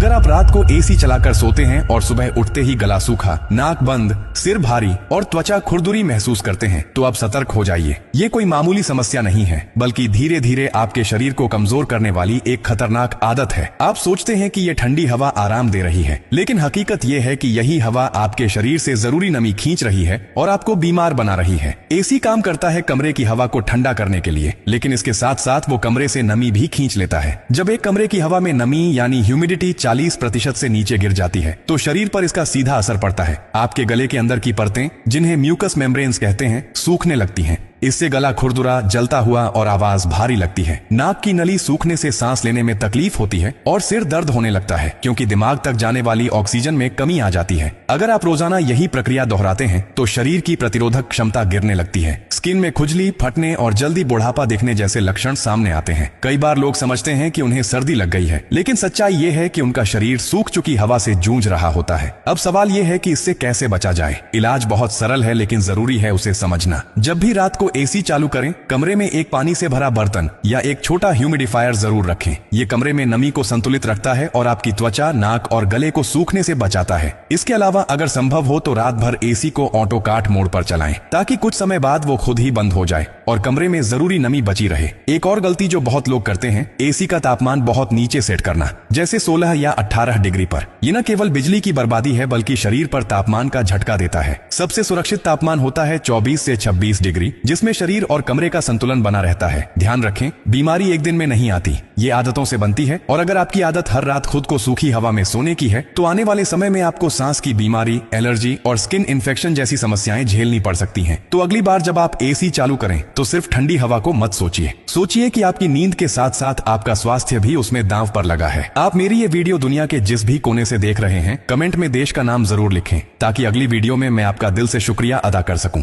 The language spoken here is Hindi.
अगर आप रात को एसी चलाकर सोते हैं और सुबह उठते ही गला सूखा, नाक बंद, सिर भारी और त्वचा खुरदुरी महसूस करते हैं तो आप सतर्क हो जाइए। ये कोई मामूली समस्या नहीं है, बल्कि धीरे धीरे आपके शरीर को कमजोर करने वाली एक खतरनाक आदत है। आप सोचते हैं कि ये ठंडी हवा आराम दे रही है, लेकिन हकीकत ये है कि यही हवा आपके शरीर से जरूरी नमी खींच रही है और आपको बीमार बना रही है। एसी काम करता है कमरे की हवा को ठंडा करने के लिए, लेकिन इसके साथ साथ वो कमरे से नमी भी खींच लेता है। जब एक कमरे की हवा में नमी यानी ह्यूमिडिटी 40% से नीचे गिर जाती है तो शरीर पर इसका सीधा असर पड़ता है। आपके गले के अंदर की परतें, जिन्हें म्यूकस मेम्ब्रेन्स कहते हैं, सूखने लगती हैं। इससे गला खुरदुरा, जलता हुआ और आवाज भारी लगती है। नाक की नली सूखने से सांस लेने में तकलीफ होती है और सिर दर्द होने लगता है, क्योंकि दिमाग तक जाने वाली ऑक्सीजन में कमी आ जाती है। अगर आप रोजाना यही प्रक्रिया दोहराते हैं तो शरीर की प्रतिरोधक क्षमता गिरने लगती है। स्किन में खुजली, फटने और जल्दी बुढ़ापा दिखने जैसे लक्षण सामने आते हैं। कई बार लोग समझते हैं कि उन्हें सर्दी लग गई है, लेकिन सच्चाई ये है कि उनका शरीर सूख चुकी हवा से जूझ रहा होता है। अब सवाल ये है कि इससे कैसे बचा जाए। इलाज बहुत सरल है, लेकिन जरूरी है उसे समझना। जब भी रात को एसी चालू करें, कमरे में एक पानी से भरा बर्तन या एक छोटा ह्यूमिडिफायर जरूर रखें। ये कमरे में नमी को संतुलित रखता है और आपकी त्वचा, नाक और गले को सूखने से बचाता है। इसके अलावा अगर संभव हो तो रात भर एसी को ऑटो काट मोड पर चलाएं, ताकि कुछ समय बाद वो खुद ही बंद हो जाए और कमरे में जरूरी नमी बची रहे। एक और गलती जो बहुत लोग करते हैं, एसी का तापमान बहुत नीचे सेट करना, जैसे 16 या 18 डिग्री पर। ये न केवल बिजली की बर्बादी है, बल्कि शरीर पर तापमान का झटका देता है। सबसे सुरक्षित तापमान होता है 24 से 26 डिग्री, जिसमें शरीर और कमरे का संतुलन बना रहता है। ध्यान रखें, बीमारी एक दिन में नहीं आती, ये आदतों से बनती है। और अगर आपकी आदत हर रात खुद को सूखी हवा में सोने की है, तो आने वाले समय में आपको सांस की बीमारी, एलर्जी और स्किन इन्फेक्शन जैसी समस्याएं झेलनी पड़ सकती हैं। तो अगली बार जब आप एसी चालू करें तो सिर्फ ठंडी हवा को मत सोचिए। सोचिए कि आपकी नींद के साथ साथ आपका स्वास्थ्य भी उसमें दांव पर लगा है। आप मेरी ये वीडियो दुनिया के जिस भी कोने से देख रहे हैं, कमेंट में देश का नाम जरूर लिखें, ताकि अगली वीडियो में मैं आपका दिल से शुक्रिया अदा कर सकूं।